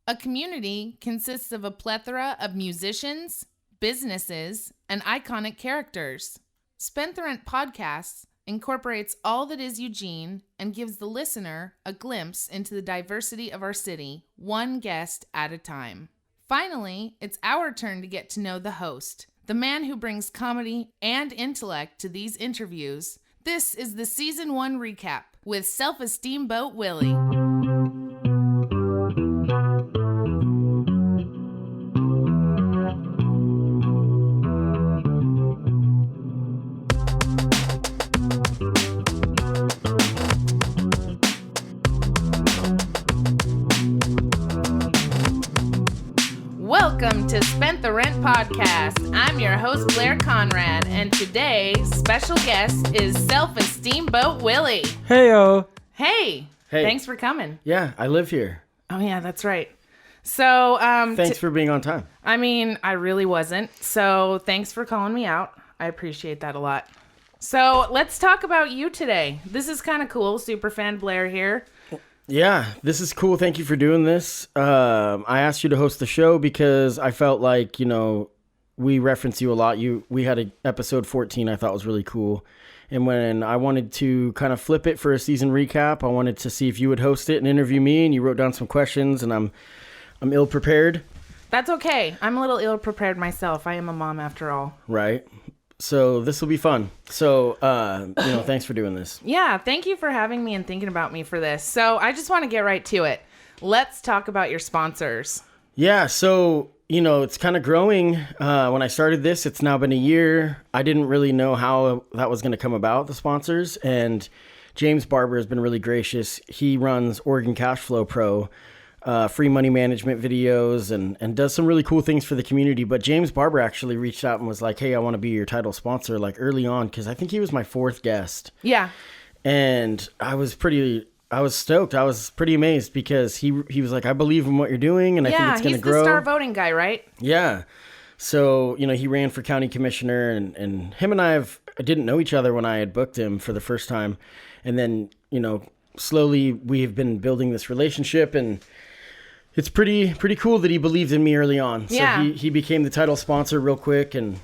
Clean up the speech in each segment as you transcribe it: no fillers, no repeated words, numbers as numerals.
A community consists of a plethora of musicians, businesses, and iconic characters. Spend the Rent Podcasts incorporates all that is Eugene and gives the listener a glimpse into the diversity of our city, one guest at a time. Finally, it's our turn to get to know the host, the man who brings comedy and intellect to these interviews. This is the Season 1 recap with SelfEsteem BoatWillie. Welcome to Spent the Rent Podcast. I'm your host, Blair Conrad, and today's special guest is SelfEsteem BoatWillie. Heyo. Hey. Thanks for coming. Yeah, I live here. Oh, yeah, that's right. So, thanks for being on time. I mean, I really wasn't. So, thanks for calling me out. I appreciate that a lot. So, let's talk about you today. This is kind of cool. Superfan Blair here. Yeah, this is cool. Thank you for doing this. I asked you to host the show because I felt like, we reference you a lot. We had an episode 14 I thought was really cool. And when I wanted to kind of flip it for a season recap, I wanted to see if you would host it and interview me, and you wrote down some questions, and I'm ill prepared. That's okay. I'm a little ill prepared myself. I am a mom after all. Right. So this will be fun. So, thanks for doing this. Yeah, thank you for having me and thinking about me for this. So I just want to get right to it. Let's talk about your sponsors. Yeah, so, it's kind of growing. When I started this, it's now been a year. I didn't really know how that was going to come about, the sponsors. And James Barber has been really gracious. He runs Oregon Cash Flow Pro, free money management videos and does some really cool things for the community. But James Barber actually reached out and was like, hey, I want to be your title sponsor, like early on, because I think he was my fourth guest. Yeah. And I was stoked. I was pretty amazed because he was like, I believe in what you're doing, and I think it's going to grow. Yeah, he's the star voting guy, right? Yeah. So, he ran for county commissioner, and him and I didn't know each other when I had booked him for the first time. And then, slowly we have been building this relationship, and it's pretty cool that he believed in me early on. Yeah. So he became the title sponsor real quick, and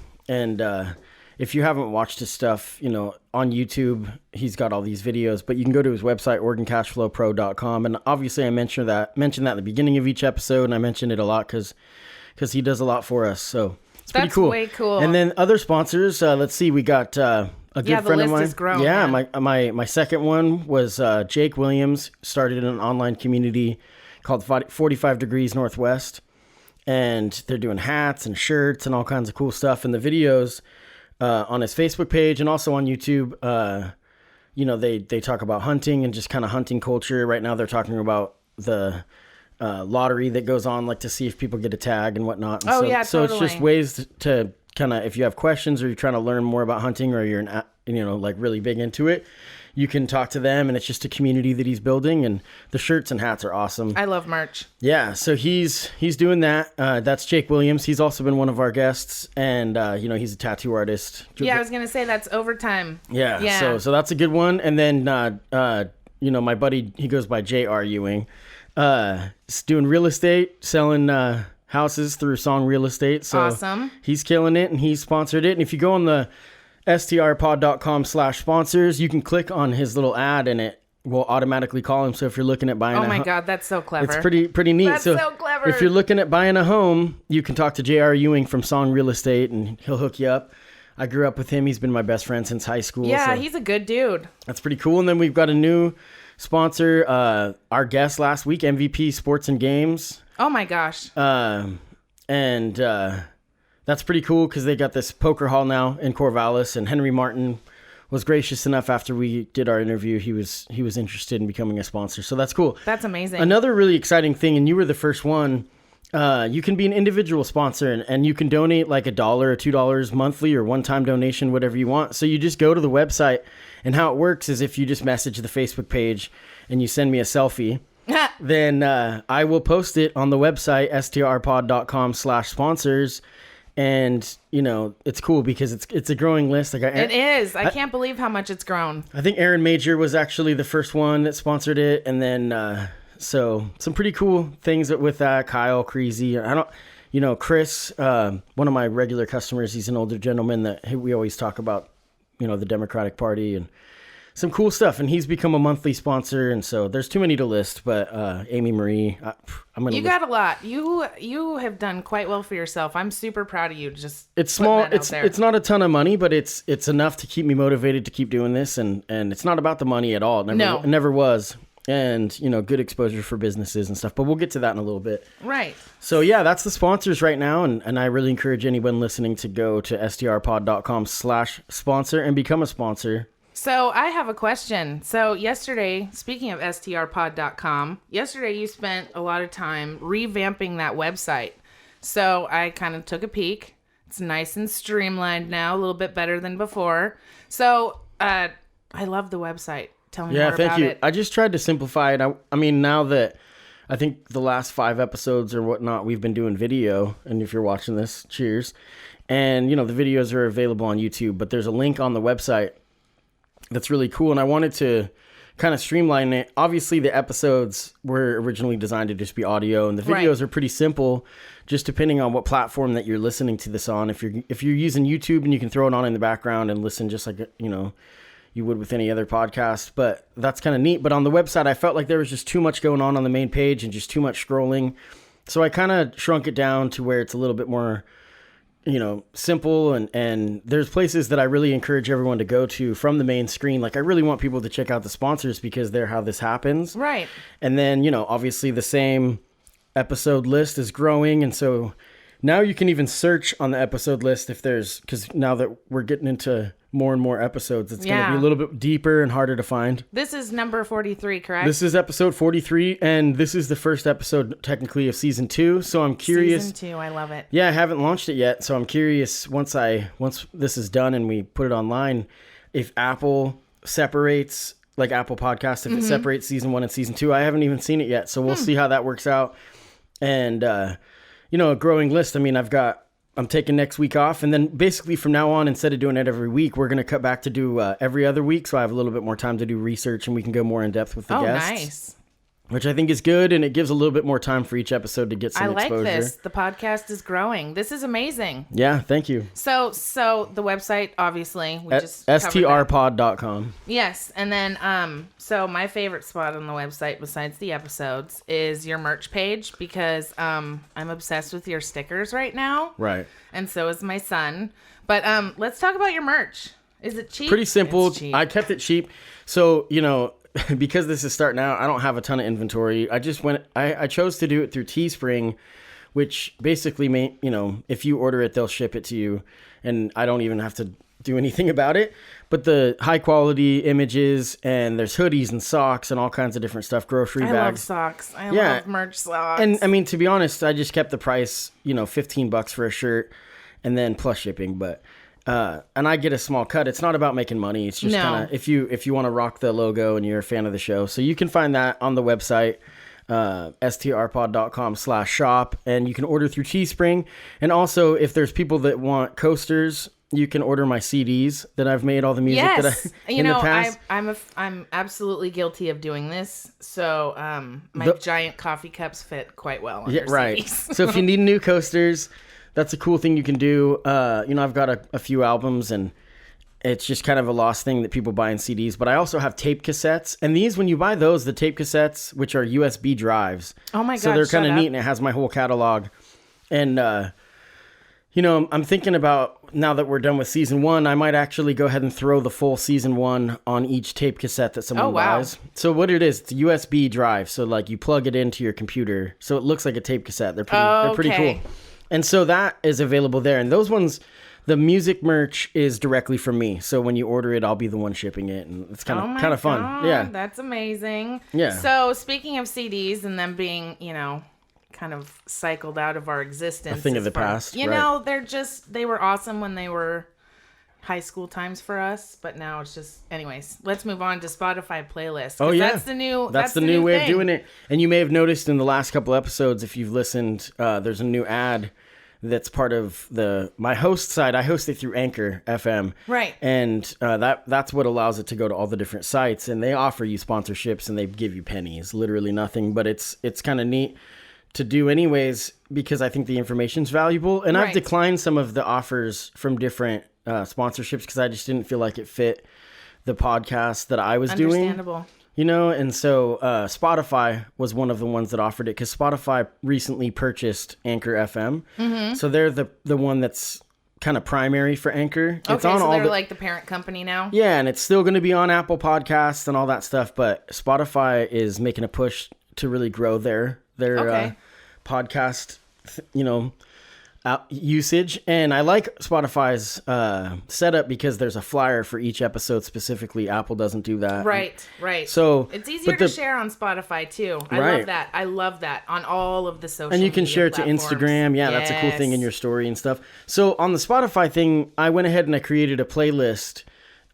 if you haven't watched his stuff, on YouTube, he's got all these videos, but you can go to his website, OregonCashFlowPro.com. And obviously I mentioned that at the beginning of each episode, and I mentioned it a lot because he does a lot for us. So it's pretty cool. That's way cool. And then other sponsors, let's see, we got a good friend of mine. Is grown, yeah, man. my second one was Jake Williams, started an online community called 45 Degrees Northwest. And they're doing hats and shirts and all kinds of cool stuff. And the videos on his Facebook page and also on YouTube, they talk about hunting and just kind of hunting culture. Right now they're talking about the lottery that goes on, like to see if people get a tag and whatnot. And totally. So it's just ways to kind of, if you have questions or you're trying to learn more about hunting or you're like really big into it, you can talk to them, and it's just a community that he's building, and the shirts and hats are awesome. I love merch. Yeah, so he's doing that. That's Jake Williams. He's also been one of our guests, and he's a tattoo artist. Yeah, I was gonna say that's overtime. Yeah. So that's a good one. And then my buddy, he goes by J.R. Ewing. He's doing real estate, selling houses through Song Real Estate. So awesome. He's killing it, and he sponsored it. And if you go on the STRPOD.com/sponsors, you can click on his little ad and it will automatically call him. So if you're looking at buying God, that's so clever. It's pretty neat. That's so clever. If you're looking at buying a home, you can talk to J.R. Ewing from Song Real Estate, and he'll hook you up. I grew up with him. He's been my best friend since high school. Yeah, so he's a good dude. That's pretty cool. And then we've got a new sponsor, our guest last week, MVP Sports and Games. Oh my gosh. That's pretty cool because they got this poker hall now in Corvallis, and Henry Martin was gracious enough after we did our interview. He was interested in becoming a sponsor. So that's cool. That's amazing. Another really exciting thing, and you were the first one, you can be an individual sponsor and you can donate like $1 or $2 monthly or one-time donation, whatever you want. So you just go to the website, and how it works is if you just message the Facebook page and you send me a selfie, then I will post it on the website, strpod.com/sponsors. And, it's cool because it's a growing list. It is. I can't believe how much it's grown. I think Aaron Major was actually the first one that sponsored it. And then So some pretty cool things with that. Kyle Creasy. Chris, one of my regular customers, he's an older gentleman that we always talk about, the Democratic Party and some cool stuff. And he's become a monthly sponsor. And so there's too many to list, but Amy Marie, You got a lot. You have done quite well for yourself. I'm super proud of you. It's small. It's not a ton of money, but it's enough to keep me motivated to keep doing this. And it's not about the money at all. It never was. And, good exposure for businesses and stuff. But we'll get to that in a little bit. Right. So, yeah, that's the sponsors right now. And I really encourage anyone listening to go to strpod.com/sponsor and become a sponsor. So I have a question. So yesterday, speaking of strpod.com, yesterday you spent a lot of time revamping that website. So I kind of took a peek. It's nice and streamlined now, a little bit better than before. So I love the website. Tell me more about it. Yeah, thank you. I just tried to simplify it. I mean, now that I think the last 5 episodes or whatnot, we've been doing video. And if you're watching this, cheers. And, the videos are available on YouTube, but there's a link on the website that's really cool. And I wanted to kind of streamline it. Obviously, the episodes were originally designed to just be audio, and the videos are pretty simple, just depending on what platform that you're listening to this on. If you're using YouTube, and you can throw it on in the background and listen just like, you would with any other podcast, but that's kind of neat. But on the website, I felt like there was just too much going on the main page and just too much scrolling. So I kind of shrunk it down to where it's a little bit more, simple. And there's places that I really encourage everyone to go to from the main screen. Like I really want people to check out the sponsors because they're how this happens. Right. And then, obviously the same episode list is growing. And so now you can even search on the episode list because now that we're getting into more and more episodes, it's going to be a little bit deeper and harder to find. This is number 43, correct? This is episode 43, and this is the first episode technically of season 2. So I'm curious. Season 2, I love it. Yeah, I haven't launched it yet, so I'm curious once this is done and we put it online, if Apple separates, like Apple Podcasts, if it separates season 1 and season 2. I haven't even seen it yet, so we'll see how that works out. And a growing list. I mean, I'm taking next week off, and then basically from now on, instead of doing it every week, we're going to cut back to do every other week, so I have a little bit more time to do research, and we can go more in depth with the guests. Oh, nice. Which I think is good, and it gives a little bit more time for each episode to get some exposure. I like this. The podcast is growing. This is amazing. Yeah, thank you. So the website, obviously, we just STRPOD.com. Yes, and then so my favorite spot on the website besides the episodes is your merch page because I'm obsessed with your stickers right now. Right. And so is my son. But let's talk about your merch. Is it cheap? Pretty simple. It's cheap. I kept it cheap. So, because this is starting out, I don't have a ton of inventory. I chose to do it through Teespring, which basically if you order it, they'll ship it to you, and I don't even have to do anything about it. But the high quality images, and there's hoodies and socks and all kinds of different stuff, grocery bags. I love socks. I love merch socks. And I mean, to be honest, I just kept the price, $15 for a shirt, and then plus shipping, but and I get a small cut. It's not about making money. It's just kind of if you want to rock the logo and you're a fan of the show. So you can find that on the website, strpod.com/shop, and you can order through Teespring. And also, if there's people that want coasters, you can order my CDs that I've made all the music that in the past. I'm absolutely guilty of doing this. So my giant coffee cups fit quite well on your right. CDs. So if you need new coasters, that's a cool thing you can do. I've got a few albums, and it's just kind of a lost thing that people buy in CDs. But I also have tape cassettes. And these, when you buy those, the tape cassettes, which are USB drives. Oh, my God. So they're kind of neat, and it has my whole catalog. And, I'm thinking about, now that we're done with season 1, I might actually go ahead and throw the full season 1 on each tape cassette that someone buys. So what it is, it's a USB drive. So, like, you plug it into your computer. So it looks like a tape cassette. They're pretty cool. And so that is available there. And those ones, the music merch is directly from me. So when you order it, I'll be the one shipping it. And it's kind of fun. Yeah. That's amazing. Yeah. So speaking of CDs and them being, kind of cycled out of our existence. A thing of the past. They were awesome when they were high school times for us, but now it's just, anyways, let's move on to Spotify playlist. Oh yeah, that's the new way thing. of doing it. And you may have noticed in the last couple episodes, if you've listened, there's a new ad that's part of my host side. I host it through Anchor FM. Right. And that's what allows it to go to all the different sites. And they offer you sponsorships and they give you pennies, literally nothing. But it's kind of neat to do anyways, because I think the information's valuable. And I've declined some of the offers from different sponsorships because I just didn't feel like it fit the podcast that I was doing. Understandable. You know, and so Spotify was one of the ones that offered it because Spotify recently purchased Anchor FM. Mm-hmm. So they're the one that's kind of primary for Anchor. Okay, it's on so all they're like the parent company now? Yeah, and it's still going to be on Apple Podcasts and all that stuff, but Spotify is making a push to really grow their podcast, usage. And I like Spotify's setup because there's a flyer for each episode specifically. Apple doesn't do that. Right. So it's easier to share on Spotify too. I love that on all of the social media and you can share it to Instagram. Yeah, that's a cool thing in your story and stuff. So on the Spotify thing, I went ahead and I created a playlist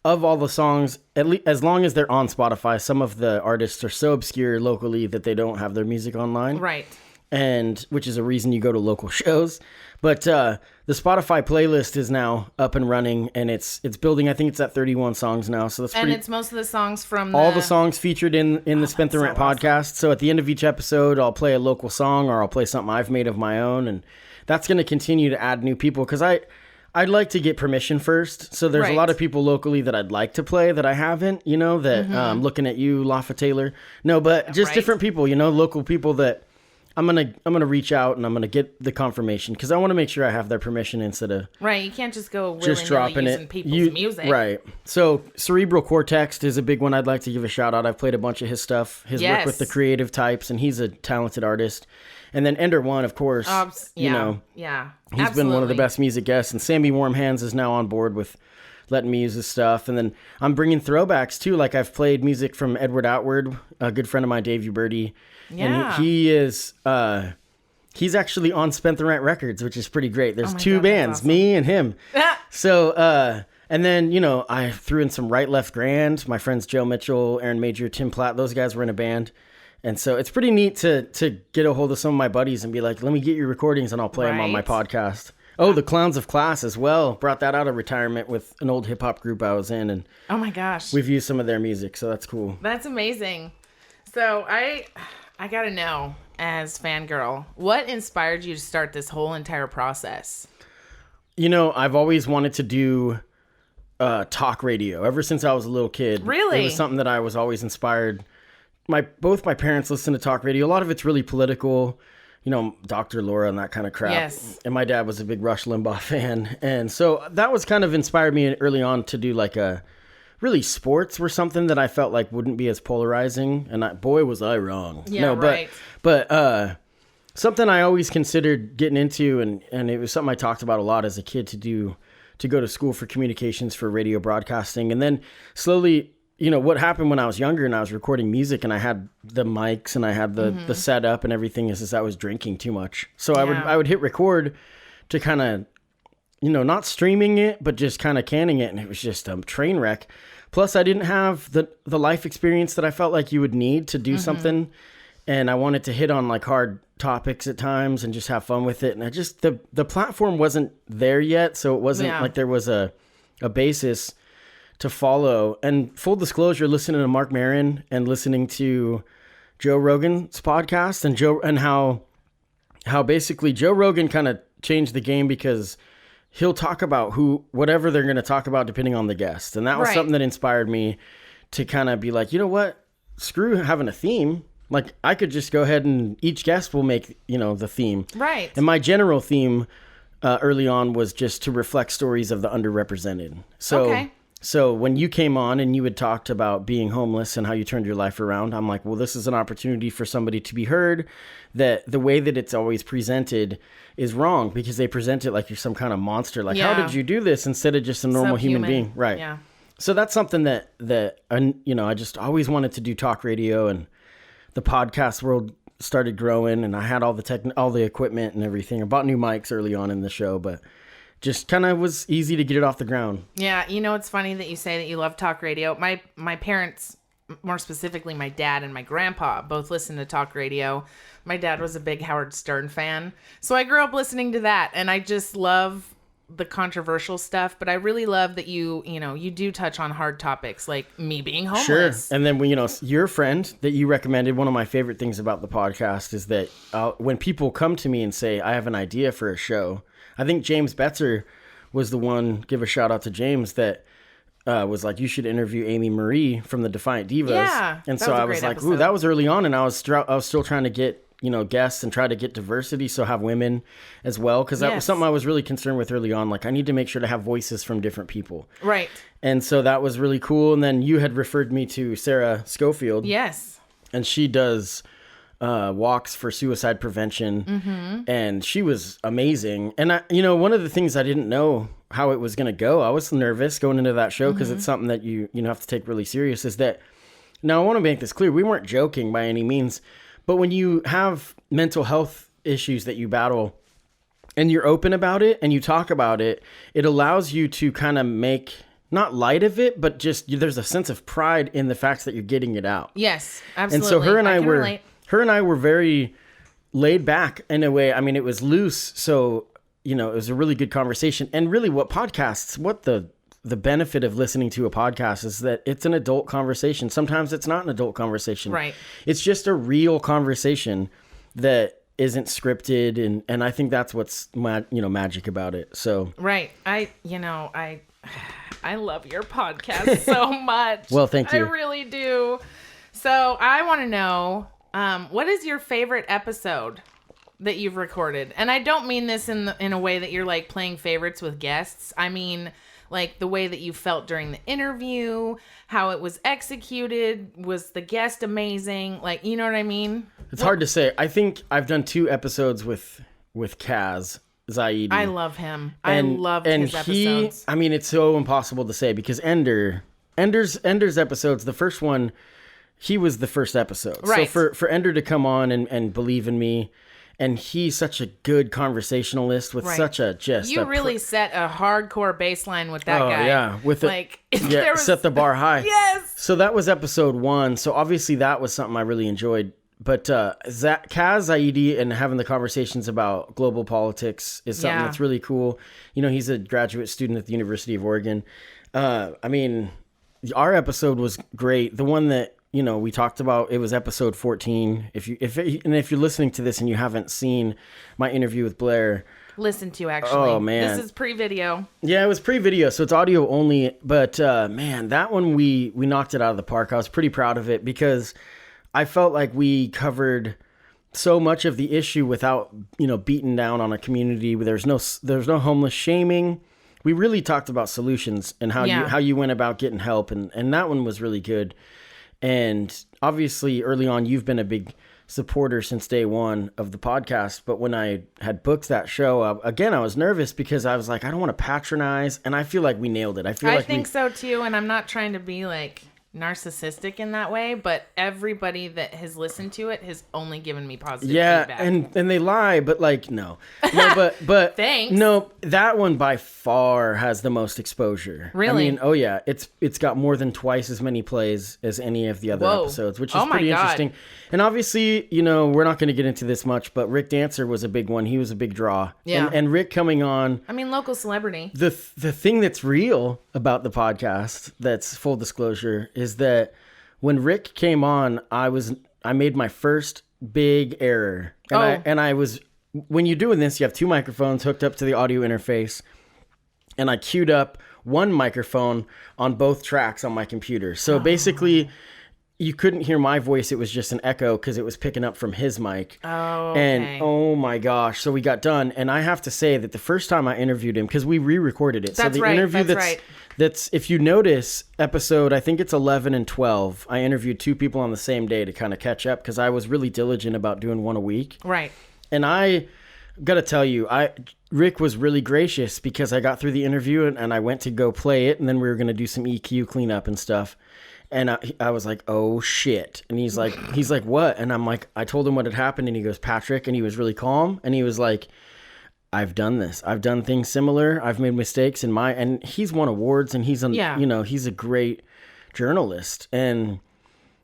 of all the songs, at least as long as they're on Spotify. Some of the artists are so obscure locally that they don't have their music online. Right. And which is a reason you go to local shows. But the Spotify playlist is now up and running, and it's building. I think it's at 31 songs now. So that's it's most of the songs from all the songs featured in the Spent the Rent podcast. So at the end of each episode, I'll play a local song or I'll play something I've made of my own, and that's going to continue to add new people because I'd like to get permission first. So there's a lot of people locally that I'd like to play that I haven't. Looking at you, Lafa Taylor. No, but just different people. Local people that. I'm gonna reach out and I'm gonna get the confirmation because I want to make sure I have their permission instead of you can't just go willy-nilly using people's music. Right. So Cerebral Cortex is a big one I'd like to give a shout out. I've played a bunch of his stuff, his work with the creative types, and he's a talented artist. And then Ender One, of course. He's been one of the best music guests, and Sammy Warmhands is now on board with letting me use his stuff. And then I'm bringing throwbacks too. Like I've played music from Edward Outward, a good friend of mine, Dave Uberti. Yeah. And he is, he's actually on Spent the Rent Records, which is pretty great. There's two bands, awesome. Me and him. So, and then, I threw in some Right Left Grand. My friends Joe Mitchell, Aaron Major, Tim Platt, those guys were in a band. And so it's pretty neat to get a hold of some of my buddies and be like, let me get your recordings and I'll play them on my podcast. Oh, the Clowns of Class as well. Brought that out of retirement with an old hip hop group I was in. And oh my gosh. We've used some of their music, so that's cool. That's amazing. So I got to know, as fangirl, what inspired you to start this whole entire process? I've always wanted to do talk radio ever since I was a little kid. Really? It was something that I was always inspired. Both my parents listen to talk radio. A lot of it's really political, Dr. Laura and that kind of crap. Yes. And my dad was a big Rush Limbaugh fan. And so that was kind of inspired me early on to do really sports were something that I felt like wouldn't be as polarizing. And boy, was I wrong. Yeah, no, right. But something I always considered getting into, and it was something I talked about a lot as a kid to go to school for communications for radio broadcasting. And then slowly, what happened when I was younger and I was recording music and I had the mics and I had the setup and everything is I was drinking too much. So I would hit record to kind of, not streaming it, but just kind of canning it. And it was just a train wreck. Plus I didn't have the life experience that I felt like you would need to do something. And I wanted to hit on hard topics at times and just have fun with it. And I just, the platform wasn't there yet. So it wasn't like there was a basis to follow. And full disclosure, listening to Mark Maron and listening to Joe Rogan's podcast and how basically Joe Rogan kind of changed the game because he'll talk about whatever they're going to talk about depending on the guest. And that was something that inspired me to kind of be like, you know what? Screw having a theme. Like I could just go ahead and each guest will make, the theme. Right. And my general theme early on was just to reflect stories of the underrepresented. So when you came on and you had talked about being homeless and how you turned your life around, I'm like, well, this is an opportunity for somebody to be heard, that the way that it's always presented is wrong because they present it like you're some kind of monster. Like, how did you do this instead of just a normal human being? Right. Yeah. So that's something that I just always wanted to do talk radio, and the podcast world started growing and I had all the equipment and everything. I bought new mics early on in the show, but just kind of was easy to get it off the ground. Yeah. It's funny that you say that you love talk radio. My parents more specifically, my dad and my grandpa both listened to talk radio. My dad was a big Howard Stern fan. So I grew up listening to that, and I just love the controversial stuff, but I really love that you do touch on hard topics like me being homeless. Sure. And then, your friend that you recommended, one of my favorite things about the podcast is that when people come to me and say, I have an idea for a show, I think James Betzer was the one, give a shout out to James, that was like, you should interview Amy Marie from the Defiant Divas. Yeah. And so I was like, ooh, that was early on. And I was still trying to get, guests and try to get diversity. So have women as well. Cause that was something I was really concerned with early on. Like I need to make sure to have voices from different people. Right. And so that was really cool. And then you had referred me to Sarah Schofield. Yes. And she does walks for suicide prevention. Mm-hmm. And she was amazing. And one of the things I didn't know how it was going to go, I was nervous going into that show because it's something that you have to take really serious, is that, now I want to make this clear, we weren't joking by any means, but when you have mental health issues that you battle and you're open about it and you talk about it, it allows you to kind of make not light of it, but just there's a sense of pride in the fact that you're getting it out. Yes, absolutely. And so her and I were very laid back in a way. I mean, it was loose. So, it was a really good conversation. And really what the benefit of listening to a podcast is that it's an adult conversation. Sometimes it's not an adult conversation. Right. It's just a real conversation that isn't scripted. And I think that's what's magic about it. So. Right. I love your podcast so much. Well, thank you. I really do. So I want to know, what is your favorite episode that you've recorded? And I don't mean this in a way that you're like playing favorites with guests. I mean, like the way that you felt during the interview, how it was executed. Was the guest amazing? Like, you know what I mean? It's hard to say. I think I've done 2 episodes with Kaz Zaidi. I love him. I loved his episodes. I mean, it's so impossible to say because Ender's episodes, the first one, he was the first episode. Right. So for Ender to come on and believe in me, and he's such a good conversationalist with such a You really set a hardcore baseline with that guy. Yeah, set the bar high. Yes. So that was episode 1. So obviously that was something I really enjoyed. But Kaz Zaidi and having the conversations about global politics is something that's really cool. He's a graduate student at the University of Oregon. I mean, our episode was great. The one that we talked about, it was episode 14. If you're listening to this and you haven't seen my interview with Blair, listen to actually. Oh man, this is pre-video. Yeah, it was pre-video, so it's audio only. But man, that one we knocked it out of the park. I was pretty proud of it because I felt like we covered so much of the issue without beating down on a community. There's no homeless shaming. We really talked about solutions and how you went about getting help, and that one was really good. And obviously early on, you've been a big supporter since day one of the podcast. But when I had booked that show, again, I was nervous because I was like, I don't want to patronize. And I feel like we nailed it. I think so too. And I'm not trying to be like narcissistic in that way, but everybody that has listened to it has only given me positive feedback. and they lie, but like no but thanks. No, that one by far has the most exposure. Really? I mean, it's got more than twice as many plays as any of the other episodes, which is pretty interesting. And obviously, we're not going to get into this much, but Rick Dancer was a big one. He was a big draw. Yeah. And Rick coming on, I mean, local celebrity. The thing that's real about the podcast, that's full disclosure, is that when Rick came on, I made my first big error. When you're doing this, you have 2 microphones hooked up to the audio interface, and I queued up one microphone on both tracks on my computer. So basically, you couldn't hear my voice. It was just an echo because it was picking up from his mic. Oh, okay. And oh my gosh. So we got done. And I have to say that the first time I interviewed him, because we re-recorded it. That's so the right. interview That's that's, if you notice episode, I think it's 11 and 12, I interviewed 2 people on the same day to kind of catch up because I was really diligent about doing one a week. Right. And I got to tell you, Rick was really gracious because I got through the interview and I went to go play it. And then we were going to do some EQ cleanup and stuff. And I was like, oh shit. And he's like, what? And I'm like, I told him what had happened. And he goes, Patrick. And he was really calm. And he was like, I've done this. I've done things similar. I've made mistakes and he's won awards and he's a great journalist. And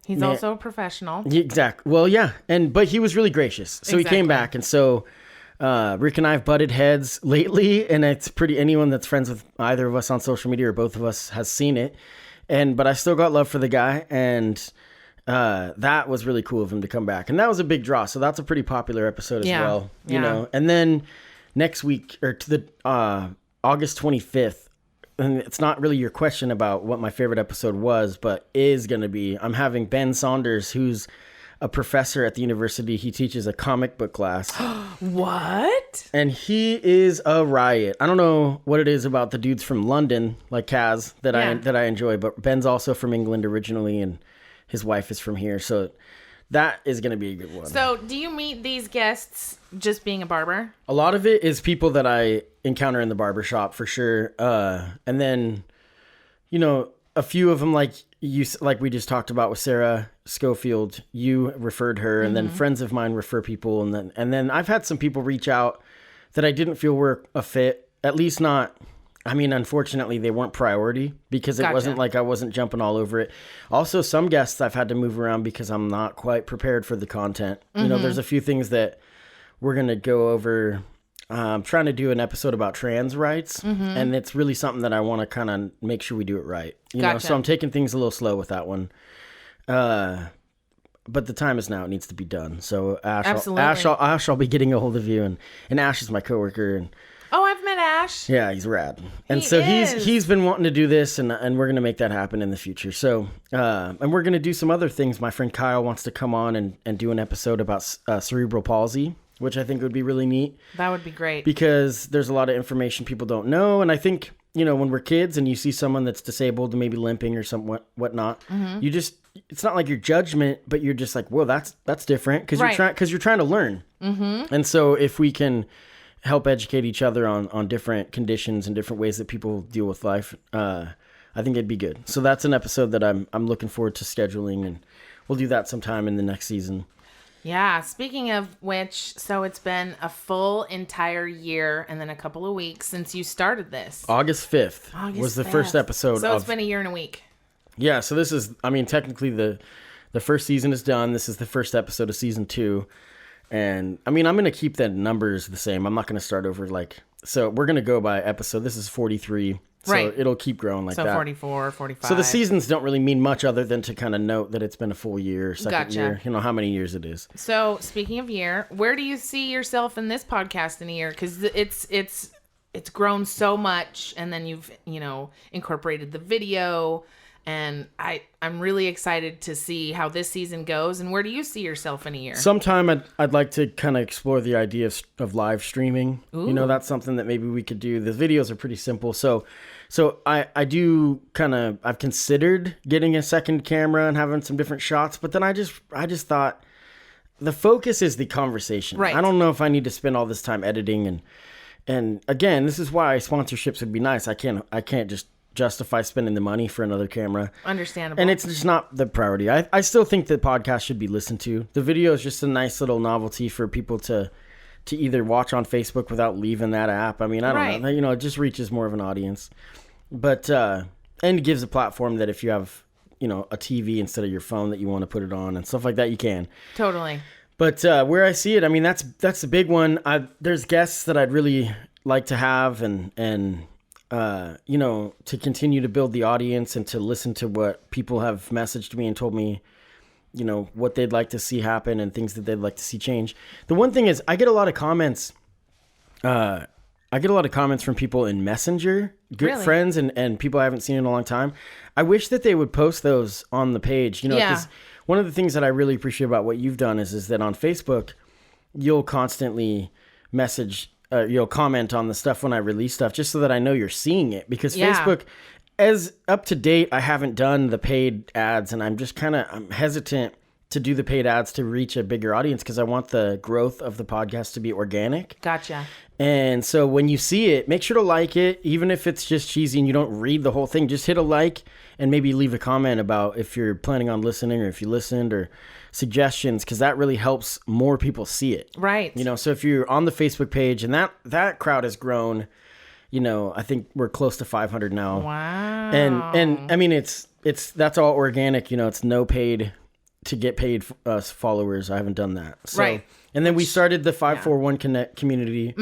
He's also a professional. Exactly. Well, yeah. But he was really gracious. So he came back. And so Rick and I have butted heads lately. And it's anyone that's friends with either of us on social media or both of us has seen it. But I still got love for the guy. And that was really cool of him to come back. And that was a big draw. So that's a pretty popular episode as well. You know. And then next week, or to the August 25th, and it's not really your question about what my favorite episode was, but is going to be, I'm having Ben Saunders, who's a professor at the university. He teaches a comic book class. What? And he is a riot. I don't know what it is about the dudes from London, like Kaz, that I enjoy, but Ben's also from England originally, and his wife is from here. So that is going to be a good one. So do you meet these guests just being a barber? A lot of it is people that I encounter in the barbershop for sure. And then, you know, a few of them, like we just talked about with Sarah Schofield, you referred her, and then friends of mine refer people. And then I've had some people reach out that I didn't feel were a fit, at least not. I mean, unfortunately, they weren't priority because it wasn't like I wasn't jumping all over it. Also, some guests I've had to move around because I'm not quite prepared for the content. You know, there's a few things that we're going to go over. I'm trying to do an episode about trans rights, and it's really something that I want to kind of make sure we do it right. You know, so I'm taking things a little slow with that one. But the time is now. It needs to be done. So Ash, I'll be getting a hold of you, and Ash is my coworker, and oh, I've met Ash. Yeah, he's rad. And he's been wanting to do this, and we're going to make that happen in the future. So, and we're going to do some other things. My friend Kyle wants to come on and do an episode about cerebral palsy, which I think would be really neat. That would be great. Because there's a lot of information people don't know. And I think, you know, when we're kids and you see someone that's disabled and maybe limping or whatnot, you just, it's not like your judgment, but you're just like, whoa, that's different. Because you're trying to learn. And so if we can help educate each other on different conditions and different ways that people deal with life, I think it'd be good. So that's an episode that I'm looking forward to scheduling, and we'll do that sometime in the next season. Yeah. Speaking of which, so it's been a full entire year and then a couple of weeks since you started this. August 5th was the first episode. So it's been a year and a week. Yeah. So this is, I mean, technically the first season is done. This is the first episode of season 2. And I mean, I'm going to keep the numbers the same. I'm not going to start over so we're going to go by episode. This is 43. So it'll keep growing like that. So 44, 45. So the seasons don't really mean much other than to kind of note that it's been a full year, second year, you know, how many years it is. So speaking of year, where do you see yourself in this podcast in a year? Because it's grown so much, and then you've, you know, incorporated the video. And I'm really excited to see how this season goes. And where do you see yourself in a year? Sometime I'd like to kind of explore the idea of live streaming. Ooh. You know, that's something that maybe we could do. The videos are pretty simple. So I do I've considered getting a second camera and having some different shots. But then I just thought the focus is the conversation. Right. I don't know if I need to spend all this time editing. And again, this is why sponsorships would be nice. I can't just justify spending the money for another camera. Understandable. And it's just not the priority. I still think the podcast should be listened to. The video is just a nice little novelty for people to either watch on Facebook without leaving that app. I mean, I don't know. You know, it just reaches more of an audience. But and gives a platform that if you have, you know, a TV instead of your phone that you want to put it on and stuff like that, you can. Totally. But where I see it, I mean, that's the big one. There's guests that I'd really like to have and you know, to continue to build the audience and to listen to what people have messaged me and told me, you know, what they'd like to see happen and things that they'd like to see change. The one thing is I get a lot of comments. I get a lot of comments from people in Messenger, good friends and people I haven't seen in a long time. I wish that they would post those on the page, you know, because one of the things that I really appreciate about what you've done is that on Facebook, you'll constantly message you'll comment on the stuff when I release stuff just so that I know you're seeing it, because Facebook, as up to date, I haven't done the paid ads, and I'm just I'm hesitant to do the paid ads to reach a bigger audience because I want the growth of the podcast to be organic. Gotcha. And so when you see it, make sure to like it, even if it's just cheesy and you don't read the whole thing, just hit a like and maybe leave a comment about if you're planning on listening or if you listened or suggestions, because that really helps more people see it. Right. You know, so if you're on the Facebook page and that crowd has grown, you know, I think we're close to 500 now. Wow. And I mean, it's that's all organic, you know, it's no paid to get paid followers. I haven't done that. So, right. And then we started the 541 Connect community,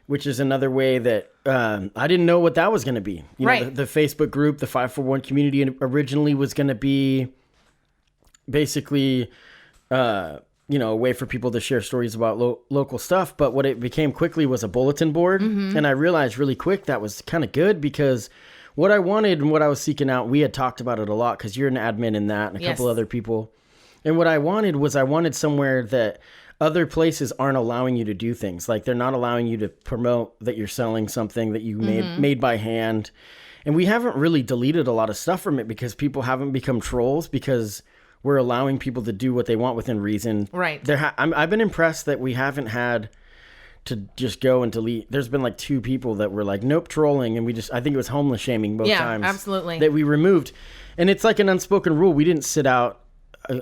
which is another way that I didn't know what that was going to be. You know, the Facebook group, the 541 community originally was going to be basically, you know, a way for people to share stories about local stuff. But what it became quickly was a bulletin board. And I realized really quick that was kind of good because what I wanted and what I was seeking out, we had talked about it a lot because you're an admin in that and a couple other people. And what I wanted somewhere that other places aren't allowing you to do things. Like they're not allowing you to promote that you're selling something that you made by hand. And we haven't really deleted a lot of stuff from it because people haven't become trolls because we're allowing people to do what they want within reason. Right. I've been impressed that we haven't had to just go and delete. There's been like 2 people that were like, nope, trolling. And I think it was homeless shaming both times. Yeah, absolutely. That we removed. And it's like an unspoken rule. We didn't sit out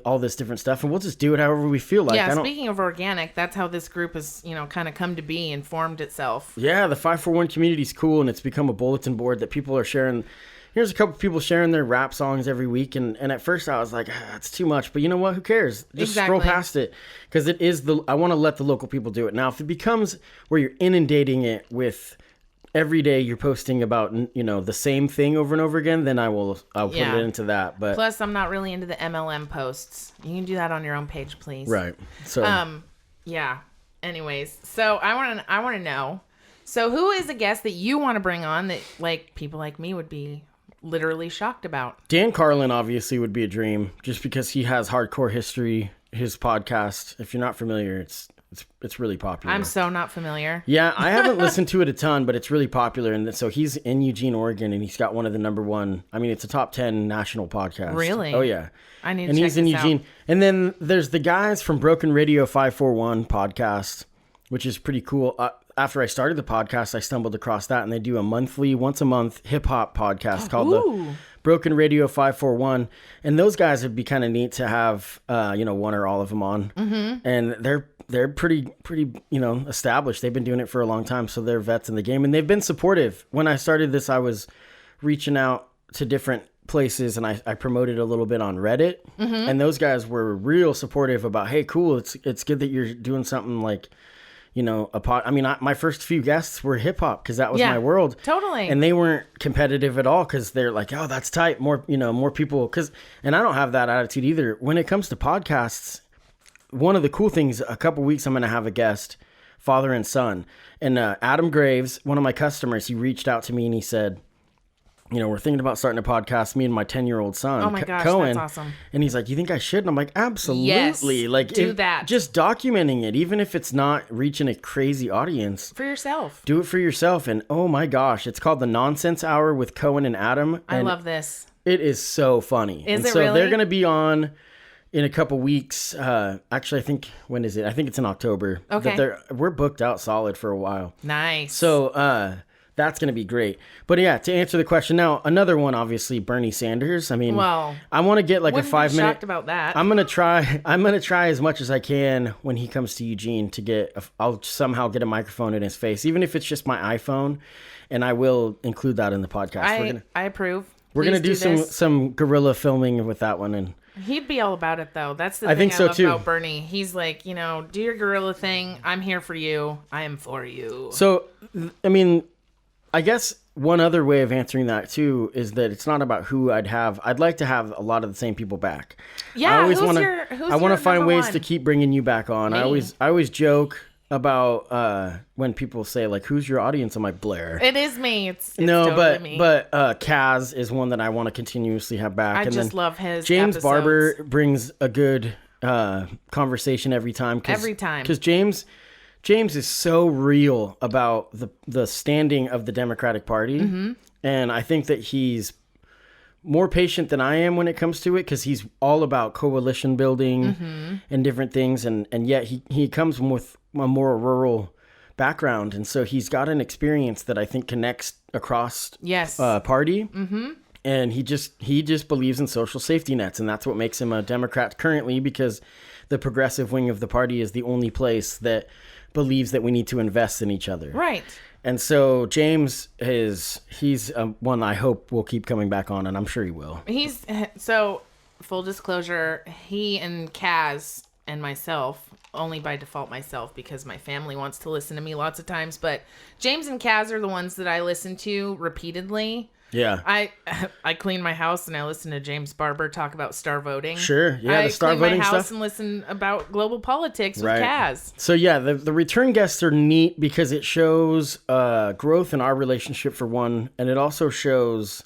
all this different stuff and we'll just do it however we feel like. Yeah, speaking of organic, that's how this group has, you know, kind of come to be and formed itself. Yeah, the 541 community is cool and it's become a bulletin board that people are sharing. Here's a couple people sharing their rap songs every week. And at first I was like, it's too much. But you know what? Who cares? Just scroll past it. Because I want to let the local people do it. Now, if it becomes where you're inundating it with every day you're posting about, you know, the same thing over and over again, then I'll put it into that. But plus, I'm not really into the MLM posts. You can do that on your own page, please. Right. So yeah. Anyways, so I want to know. So who is a guest that you want to bring on that like people like me would be literally shocked about? Dan Carlin obviously would be a dream just because he has hardcore history. His podcast, if you're not familiar, it's really popular. I'm so not familiar. Yeah, I haven't listened to it a ton, but it's really popular. And so he's in Eugene, Oregon, and he's got one of the #1. I mean, it's a top 10 national podcast. Really? Oh yeah. I need to and check he's in this Eugene. out. And And then there's the guys from Broken Radio 541 podcast, which is pretty cool. After I started the podcast, I stumbled across that, and they do once a month hip hop podcast called the Broken Radio 541. And those guys would be kind of neat to have, you know, one or all of them on. And they're pretty, you know, established. They've been doing it for a long time, so they're vets in the game, and they've been supportive. When I started this, I was reaching out to different places, and I promoted a little bit on Reddit, and those guys were real supportive about, hey, cool, it's good that you're doing something like, you know, I mean, my first few guests were hip hop because that was my world. Totally. And they weren't competitive at all because they're like, oh, that's tight. More people. And I don't have that attitude either. When it comes to podcasts, one of the cool things, a couple weeks, I'm going to have a guest, father and son. And Adam Graves, one of my customers, he reached out to me and he said, you know, we're thinking about starting a podcast, me and my 10-year-old son, oh my gosh, Cohen. that's awesome. And he's like, you think I should? And I'm like, absolutely. Yes, like, do that. Just documenting it, even if it's not reaching a crazy audience. For yourself. Do it for yourself. And oh my gosh, it's called The Nonsense Hour with Cohen and Adam. I love this. It is so funny. Is and it so really? They're going to be on in a couple weeks. Actually, I think, when is it? I think it's in October. Okay. But we're booked out solid for a while. Nice. So, that's going to be great. But yeah, to answer the question now, another one, obviously, Bernie Sanders. I mean, well, I want to get like a 5 minute. Shocked about that. I'm going to try as much as I can when he comes to Eugene to I'll somehow get a microphone in his face, even if it's just my iPhone. And I will include that in the podcast. I approve. We're going to do this. some guerrilla filming with that one. And he'd be all about it, though. That's the I thing think so, I love too. about Bernie. He's like, you know, do your guerrilla thing. I'm here for you. I am for you. So, I mean, I guess one other way of answering that too is that it's not about who I'd have. I'd like to have a lot of the same people back. Yeah, I always want to find ways one? to keep bringing you back on. Me. I always joke about when people say like, "Who's your audience?" I'm like, Blair. It is me. It's no, totally me. but Kaz is one that I want to continuously have back. I and just then love his James episodes. Barber brings a good conversation every time. Every time. Because James is so real about the standing of the Democratic Party. Mm-hmm. And I think that he's more patient than I am when it comes to it because he's all about coalition building and different things. And yet he comes with a more rural background. And so he's got an experience that I think connects across party. Mm-hmm. And he just believes in social safety nets. And that's what makes him a Democrat currently, because the progressive wing of the party is the only place that believes that we need to invest in each other. Right. And so James he's one I hope will keep coming back on, and I'm sure he will. full disclosure, he and Kaz and myself, only by default myself because my family wants to listen to me lots of times, but James and Kaz are the ones that I listen to repeatedly. Yeah. I clean my house and I listen to James Barber talk about star voting. Sure. Yeah, the star voting stuff. I clean my house and listen about global politics with Kaz. So yeah, the return guests are neat because it shows growth in our relationship for one, and it also shows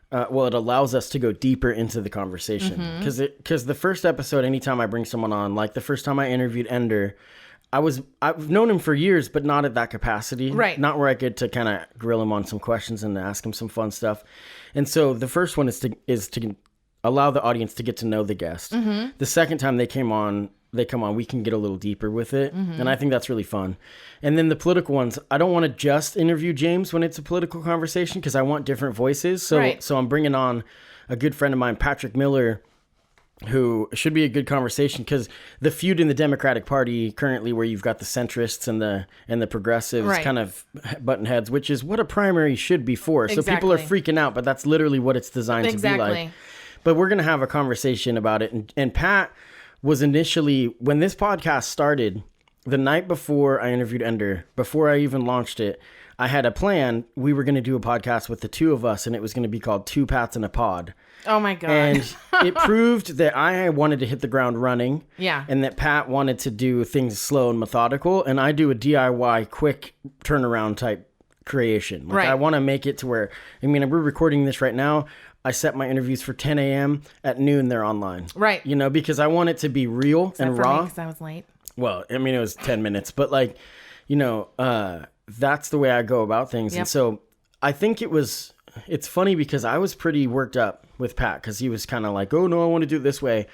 it allows us to go deeper into the conversation. Because the first episode, anytime I bring someone on, like the first time I interviewed Ender, I've known him for years, but not at that capacity. Right. Not where I get to kind of grill him on some questions and ask him some fun stuff. And so the first one is to allow the audience to get to know the guest. The second time they come on, we can get a little deeper with it. And I think that's really fun. And then the political ones, I don't want to just interview James when it's a political conversation because I want different voices. So I'm bringing on a good friend of mine, Patrick Miller, who should be a good conversation because the feud in the Democratic Party currently, where you've got the centrists and the progressives kind of button heads, which is what a primary should be for. Exactly. So people are freaking out, but that's literally what it's designed to be like. But we're going to have a conversation about it. And Pat was initially, when this podcast started, the night before I interviewed Ender, before I even launched it, I had a plan. We were going to do a podcast with the two of us, and it was going to be called Two Pats in a Pod. Oh my God. And it proved that I wanted to hit the ground running. Yeah. And that Pat wanted to do things slow and methodical. And I do a DIY quick turnaround type creation. I want to make it to where, we're recording this right now. I set my interviews for 10 a.m. At noon, they're online. Right. Because I want it to be real and raw. Because I was late. Well, it was 10 minutes, but that's the way I go about things. Yep. And so I think it's funny because I was pretty worked up with Pat because he was kind of like, oh no, I want to do it this way.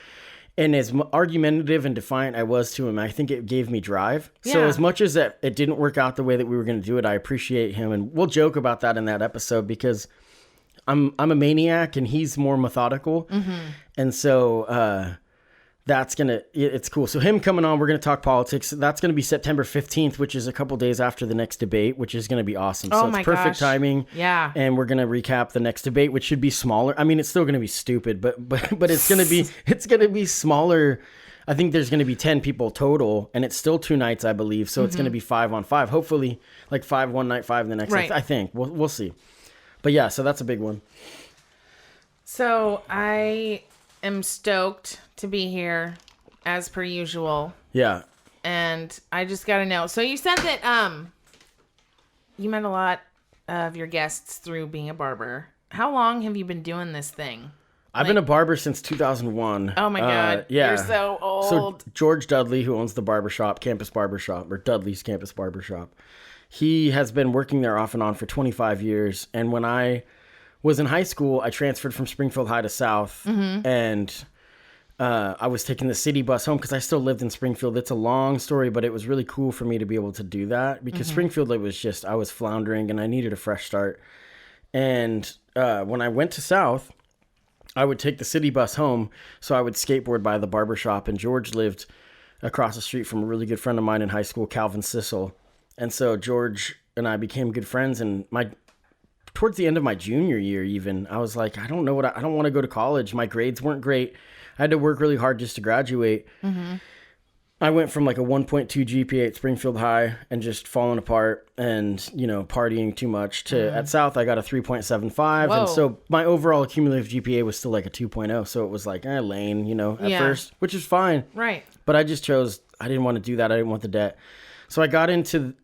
And as argumentative and defiant I was to him, I think it gave me drive. Yeah. So as much as that it didn't work out the way that we were going to do it, I appreciate him. And we'll joke about that in that episode because I'm a maniac and he's more methodical. And so, it's cool. So him coming on, we're going to talk politics. That's going to be September 15th, which is a couple days after the next debate, which is going to be awesome. So it's perfect timing. Yeah. And we're going to recap the next debate, which should be smaller. It's still going to be stupid, but it's going to be smaller. I think there's going to be 10 people total, and it's still 2 nights, I believe. So it's going to be 5 on 5. Hopefully, like 5 one night, 5 the next night. I think we'll see. But yeah, so that's a big one. So I am stoked to be here as per usual. Yeah. And I just got to know. So you said that you met a lot of your guests through being a barber. How long have you been doing this thing? I've been a barber since 2001. Oh my God. Yeah. You're so old. So George Dudley, who owns the barbershop, Campus Barbershop, or Dudley's Campus Barbershop, he has been working there off and on for 25 years. And when I was in high school, I transferred from Springfield High to South. And I was taking the city bus home because I still lived in Springfield. It's a long story, but it was really cool for me to be able to do that because Springfield, I was floundering and I needed a fresh start. And when I went to South, I would take the city bus home. So I would skateboard by the barbershop, and George lived across the street from a really good friend of mine in high school, Calvin Sissel. And so George and I became good friends. And towards the end of my junior year, even, I was like, I don't want to go to college. My grades weren't great. I had to work really hard just to graduate. I went from like a 1.2 GPA at Springfield High and just falling apart and, partying too much to at South, I got a 3.75. Whoa. And so my overall cumulative GPA was still like a 2.0. So it was like, lane, at first, which is fine. Right. But I just chose, I didn't want to do that. I didn't want the debt. So I got into,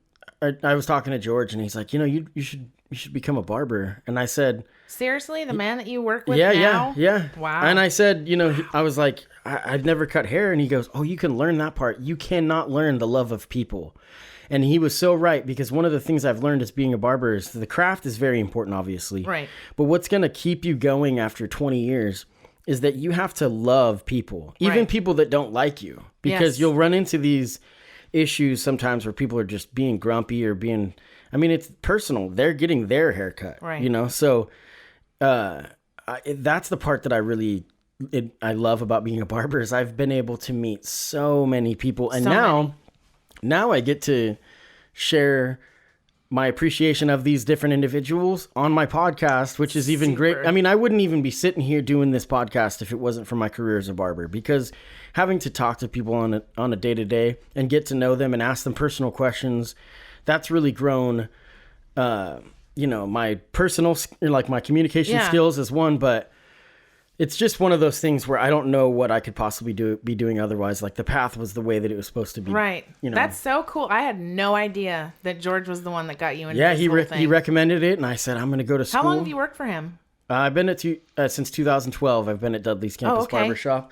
I was talking to George and he's like, you should become a barber. And I said, seriously, the man that you work with now? Yeah. Wow. And I said, I was like, I've never cut hair. And he goes, oh, you can learn that part. You cannot learn the love of people. And he was so right, because one of the things I've learned as being a barber is the craft is very important, obviously. Right. But what's going to keep you going after 20 years is that you have to love people, even people that don't like you, because you'll run into these issues sometimes where people are just being grumpy or being, it's personal. They're getting their haircut, right. So that's the part that I love about being a barber is I've been able to meet so many people. And now I get to share my appreciation of these different individuals on my podcast, which is even great. I mean, I wouldn't even be sitting here doing this podcast if it wasn't for my career as a barber, because having to talk to people on a day-to-day and get to know them and ask them personal questions, that's really grown, my personal, like my communication skills is one, but it's just one of those things where I don't know what I could possibly be doing otherwise. Like the path was the way that it was supposed to be. Right. That's so cool. I had no idea that George was the one that got you into this whole thing. He recommended it, and I said, I'm going to go to school. How long have you worked for him? I've been since 2012. I've been at Dudley's Campus Barbershop.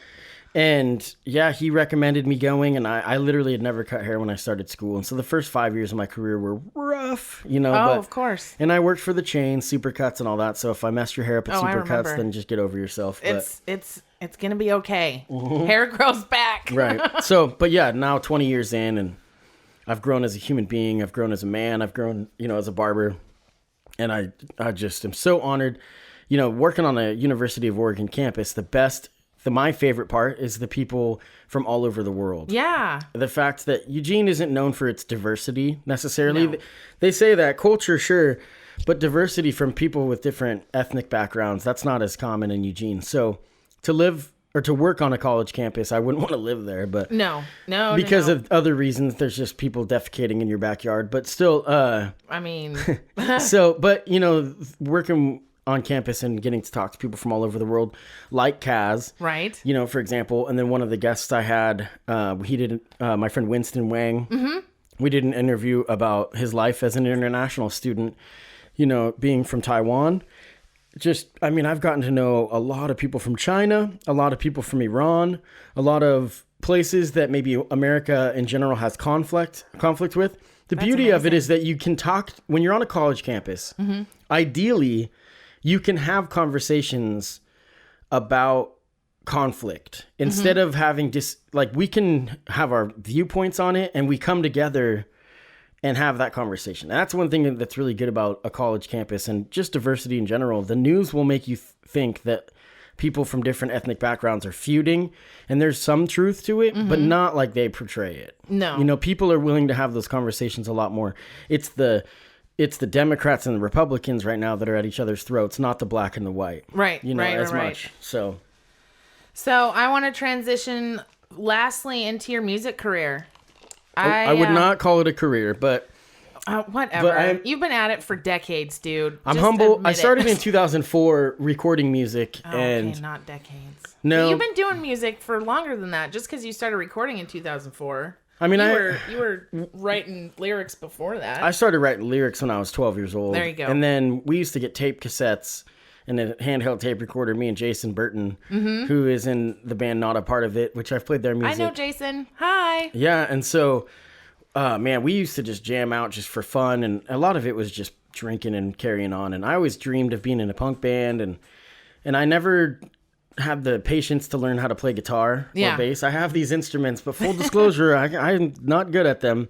And yeah, he recommended me going, and I literally had never cut hair when I started school. And so the first 5 years of my career were rough, but, of course. And I worked for the chain, Supercuts and all that. So if I messed your hair up at Supercuts, then just get over yourself. It's going to be okay. Hair grows back. Right. So, but yeah, now 20 years in, and I've grown as a human being. I've grown as a man. I've grown, as a barber. And I just am so honored, working on a University of Oregon campus, my favorite part is the people from all over the world. Yeah. The fact that Eugene isn't known for its diversity necessarily. No. They say that culture, sure, but diversity from people with different ethnic backgrounds, that's not as common in Eugene. So to live or to work on a college campus, I wouldn't want to live there, but no, because of other reasons, there's just people defecating in your backyard, but still, working on campus and getting to talk to people from all over the world, like Kaz, right? For example, and then one of the guests I had, my friend Winston Wang. Mm-hmm. We did an interview about his life as an international student, being from Taiwan. I've gotten to know a lot of people from China, a lot of people from Iran, a lot of places that maybe America in general has conflict with. The beauty of it is that you can talk when you're on a college campus. Mm-hmm. Ideally, you can have conversations about conflict instead of having we can have our viewpoints on it, and we come together and have that conversation. And that's one thing that's really good about a college campus and just diversity in general. The news will make you think that people from different ethnic backgrounds are feuding, and there's some truth to it, but not like they portray it. No. People are willing to have those conversations a lot more. It's the Democrats and the Republicans right now that are at each other's throats, not the black and the white. Right. As much. So I want to transition lastly into your music career. I would not call it a career, but whatever. But you've been at it for decades, dude. I'm humble. I started in 2004 recording music. Okay, not decades. No. But you've been doing music for longer than that, just because you started recording in 2004. I mean, you were writing lyrics before that. I started writing lyrics when I was 12 years old. There you go. And then we used to get tape cassettes and a handheld tape recorder, me and Jason Burton, who is in the band Not a Part of It, which I've played their music. I know Jason. Hi. Yeah, and so, we used to just jam out just for fun, and a lot of it was just drinking and carrying on. And I always dreamed of being in a punk band, and I never had the patience to learn how to play guitar or bass. I have these instruments, but full disclosure, I'm not good at them.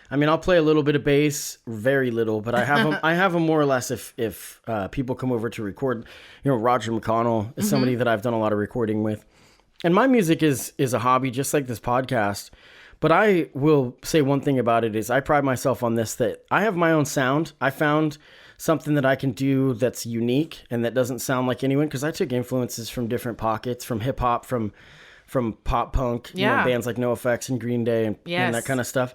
I mean, I'll play a little bit of bass, very little, but I have them more or less if people come over to record. Roger McConnell is somebody that I've done a lot of recording with. And my music is a hobby, just like this podcast. But I will say one thing about it is I pride myself on this, that I have my own sound. I found something that I can do that's unique and that doesn't sound like anyone, because I took influences from different pockets, from hip hop, from pop punk, bands like NoFX and Green Day and that kind of stuff.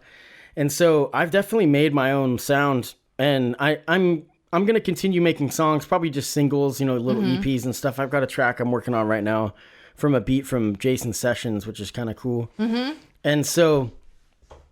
And so I've definitely made my own sound, and I'm going to continue making songs, probably just singles, little EPs and stuff. I've got a track I'm working on right now from a beat from Jason Sessions, which is kind of cool. Mm-hmm. And so,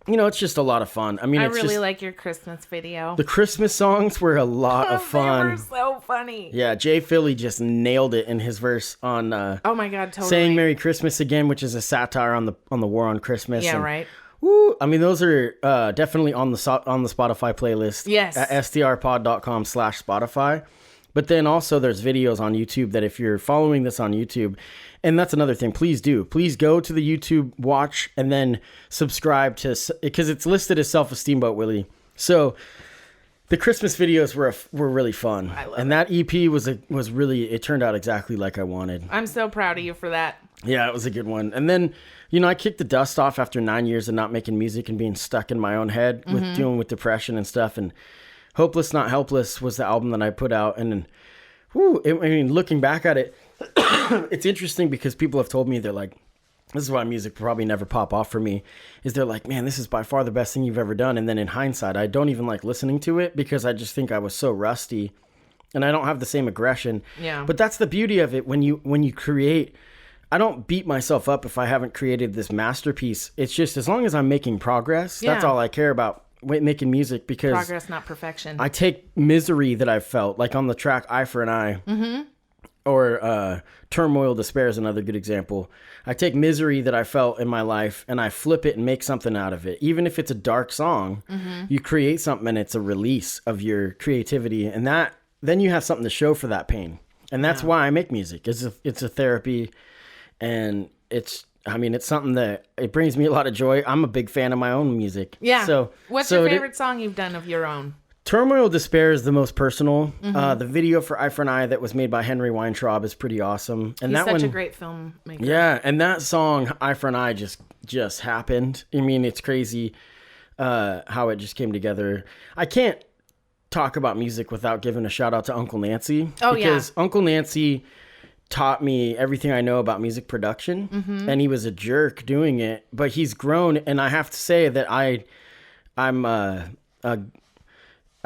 it's just a lot of fun. I mean, I really like your Christmas video. The Christmas songs were a lot of fun. They were so funny. Yeah, Jay Philly just nailed it in his verse on oh my God, totally. Saying Merry Christmas Again, which is a satire on the war on Christmas. Yeah, right. Woo, I mean, those are definitely on the Spotify playlist. Yes. At strpod.com/Spotify. But then also there's videos on YouTube that if you're following this on YouTube, and that's another thing, please do. Please go to the YouTube, watch, and then subscribe to, because it's listed as SelfEsteem BoatWillie. So the Christmas videos were really fun. I love it. And that EP was really, it turned out exactly like I wanted. I'm so proud of you for that. Yeah, it was a good one. And then, I kicked the dust off after 9 years of not making music and being stuck in my own head with dealing with depression and stuff. And Hopeless Not Helpless was the album that I put out. And looking back at it, it's interesting because people have told me, they're like, this is why music probably never pop off for me, is they're like, man, this is by far the best thing you've ever done. And then in hindsight, I don't even like listening to it because I just think I was so rusty and I don't have the same aggression. Yeah. But that's the beauty of it. When you create, I don't beat myself up if I haven't created this masterpiece. It's just, as long as I'm making progress, that's all I care about making music, because progress, not perfection. I take misery that I've felt, like on the track Eye for an Eye, or Turmoil Despair is another good example. I take misery that I felt in my life and I flip it and make something out of it. Even if it's a dark song, you create something and it's a release of your creativity, and that then you have something to show for that pain. And that's why I make music. It's a therapy, and it's something that it brings me a lot of joy. I'm a big fan of my own music. Yeah. So what's your favorite song you've done of your own? Turmoil Despair is the most personal. The video for Eye for an Eye that was made by Henry Weintraub is pretty awesome. And He's that such a great filmmaker. Yeah, and that song Eye for an Eye just happened. I mean, it's crazy how it just came together. I can't talk about music without giving a shout out to Uncle Nancy. Oh, because Uncle Nancy taught me everything I know about music production, and he was a jerk doing it, but he's grown. And I have to say that I'm a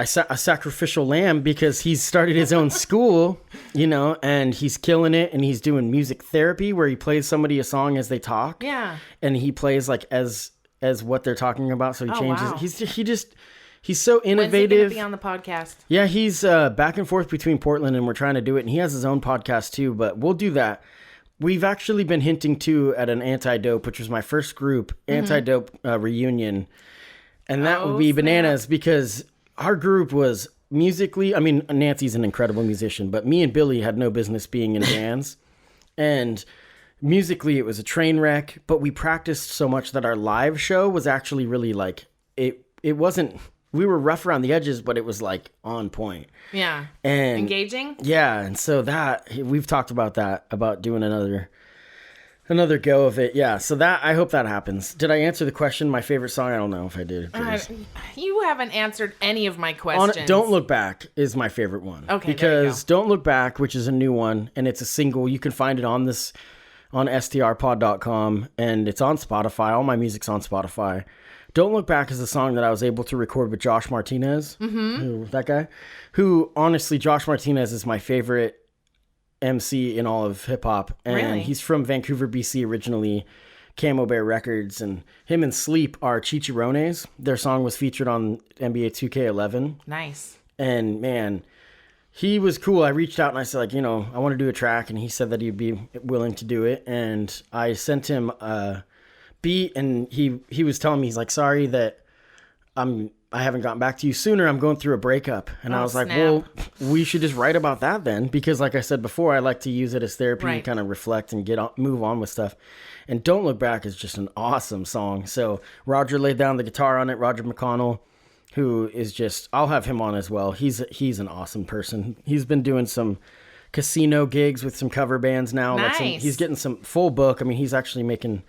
sacrificial lamb, because he's started his own school, and he's killing it, and he's doing music therapy where he plays somebody a song as they talk. Yeah. And he plays like as what they're talking about. So he changes. Wow. He's so innovative. When's he going to be on the podcast? Yeah, he's back and forth between Portland, and we're trying to do it. And he has his own podcast too, but we'll do that. We've actually been hinting too at an Anti-Dope, which was my first group, Anti-Dope reunion. And that would be bananas, because our group was musically, I mean, Nancy's an incredible musician, but me and Billy had no business being in bands. And musically, it was a train wreck, but we practiced so much that our live show was actually really like, it wasn't, we were rough around the edges, but it was like on point. Yeah. And engaging? Yeah. And so we've talked about that, about doing another go of it. Yeah. So I hope that happens. Did I answer the question? My favorite song? I don't know if I did. You haven't answered any of my questions. Don't Look Back is my favorite one. Okay. Because Don't Look Back, which is a new one, and it's a single. You can find it on STRPOD.com, and it's on Spotify. All my music's on Spotify. Don't Look Back is a song that I was able to record with Josh Martinez, that guy, who, honestly, Josh Martinez is my favorite MC in all of hip hop. And he's from Vancouver, BC originally, Camo Bear Records, and him and Sleep are Chicharrones. Their song was featured on NBA 2K11. Nice. And man, he was cool. I reached out and I said, I want to do a track, and he said that he'd be willing to do it. And I sent him beat, and he was telling me, he's like, sorry that I haven't gotten back to you sooner. I'm going through a breakup. And I was like, well, we should just write about that then, because like I said before, I like to use it as therapy and kind of reflect and move on with stuff. And Don't Look Back is just an awesome song. So Roger laid down the guitar on it. Roger McConnell, who is just, I'll have him on as well. He's an awesome person. He's been doing some casino gigs with some cover bands now. Nice. He's getting some full book. I mean, he's actually making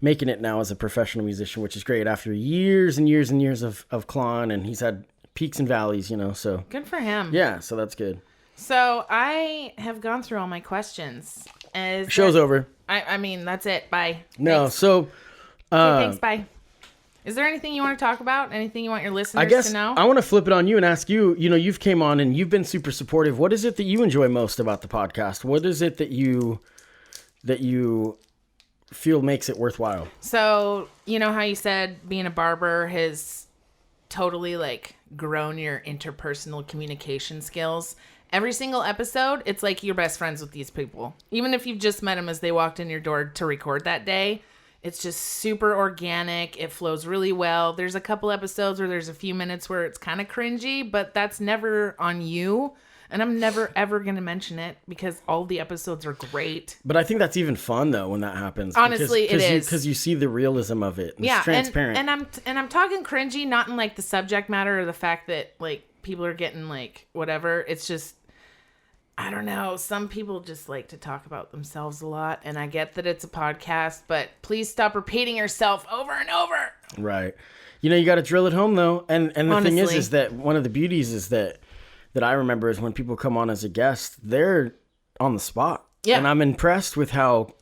it now as a professional musician, which is great after years and years and years of clawing, and he's had peaks and valleys, so. Good for him. Yeah, so that's good. So I have gone through all my questions. Show's over. I mean, that's it. Bye. No, thanks. so. Thanks, bye. Is there anything you want to talk about? Anything you want your listeners to know? I want to flip it on you and ask you, you've came on and you've been super supportive. What is it that you enjoy most about the podcast? What is it that you feel makes it worthwhile? So, you know how you said being a barber has totally like grown your interpersonal communication skills? Every single episode, it's like you're best friends with these people. Even if you've just met them as they walked in your door to record that day, it's just super organic. It flows really well. There's a couple episodes where there's a few minutes where it's kind of cringy, but that's never on you. And I'm never, ever going to mention it because all the episodes are great. But I think that's even fun, though, when that happens. Honestly, it is. Because you see the realism of it. And yeah, it's transparent. And I'm talking cringy, not in, like, the subject matter or the fact that, like, people are getting, like, whatever. It's just, I don't know. Some people just like to talk about themselves a lot. And I get that it's a podcast, but please stop repeating yourself over and over. Right. You know, you got to drill it home though. And the Honestly. thing is that one of the beauties is that I remember is when people come on as a guest, they're on the spot. Yeah. And I'm impressed with how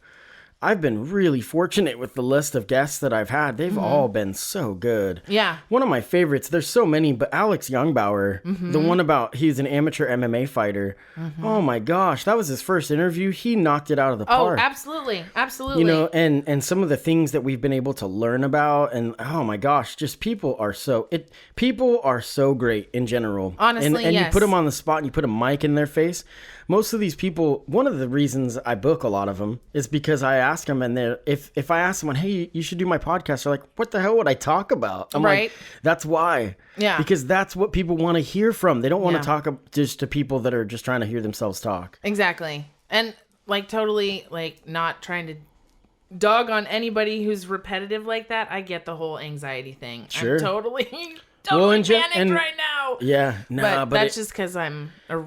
I've been really fortunate with the list of guests that I've had. They've all been so good. Yeah. One of my favorites, there's so many, but Alex Youngbauer, the one about he's an amateur MMA fighter. Oh my gosh, that was his first interview. He knocked it out of the Oh, park. absolutely. Absolutely. You know, and some of the things that we've been able to learn about, and oh my gosh, just people are so great in general. Honestly, and yes. you put them on the spot and you put a mic in their face. Most of these people, one of the reasons I book a lot of them is because I ask them, and if I ask someone, hey, you should do my podcast, they're like, what the hell would I talk about? I'm Right. like, that's why. Yeah. Because that's what people want to hear from. They don't want Yeah. to talk just to people that are just trying to hear themselves talk. Exactly. And like totally like not trying to dog on anybody who's repetitive like that. I get the whole anxiety thing. Sure. I'm totally Well, and panicked and- right now. Yeah. Nah, But that's just because I'm a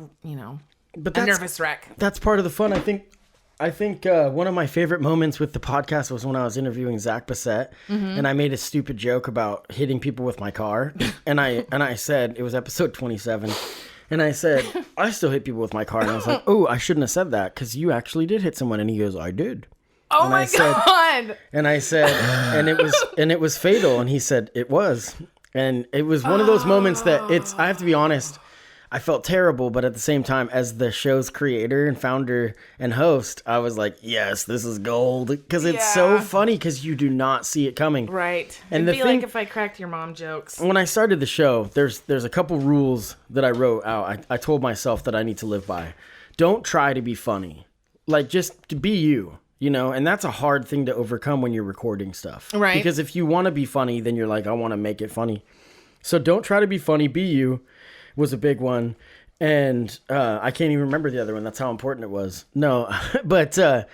that's, nervous wreck. That's part of the fun. I think one of my favorite moments with the podcast was when I was interviewing Zach Bassett, and I made a stupid joke about hitting people with my car, and I said it was episode 27, and I said I still hit people with my car, and I was like, oh, I shouldn't have said that because you actually did hit someone, and he goes, I did. Oh And my I said- God. And I said, and it was fatal, and he said it was, and it was one of those moments that I have to be honest. I felt terrible, but at the same time, as the show's creator and founder and host, I was like, yes, this is gold. Because it's so Yeah. funny because you do not see it coming. Right. And It'd the be thing- like if I cracked your mom jokes. When I started the show, there's a couple rules that I wrote out. I told myself that I need to live by. Don't try to be funny. Like, just to be you. You know, and that's a hard thing to overcome when you're recording stuff. Right. Because if you want to be funny, then you're like, I want to make it funny. So don't try to be funny, be you. Was a big one, and I can't even remember the other one. That's how important it was. No, but that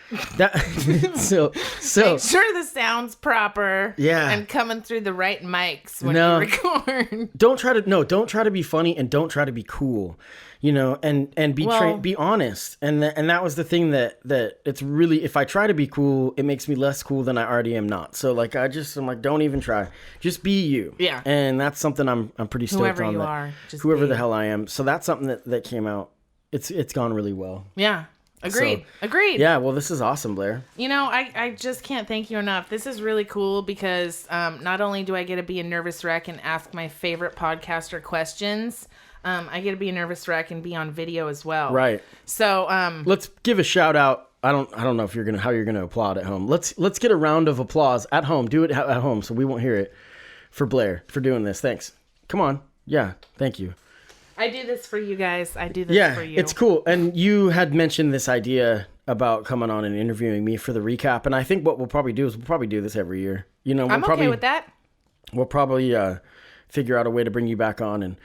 so Make sure the sound's proper. Yeah. And coming through the right mics when No. you record. don't try to be funny, and don't try to be cool, you know, and be Well- be honest, and that was the thing that it's really, if I try to be cool, it makes me less cool than I already am not. So like I'm like, don't even try, just be you. Yeah. And that's something I'm pretty stoked Whoever on. you that- are, just whoever be. the hell I am. So that's something that came out. It's gone really well. Yeah. Agreed. So- Agreed. Yeah, well, this is awesome, Blair. You know, I just can't thank you enough. This is really cool because not only do I get to be a nervous wreck and ask my favorite podcaster questions, I get to be a nervous wreck and be on video as well. Right. So, Let's give a shout out. I don't know if how you're gonna applaud at home. Let's get a round of applause at home. Do it at home so we won't hear it, for Blair for doing this. Thanks. Come on. Yeah. Thank you. I do this for you guys. I do this for you. It's cool. And you had mentioned this idea about coming on and interviewing me for the recap, and I think what we'll probably do is we'll probably do this every year. You know, I'm okay with that. We'll probably figure out a way to bring you back on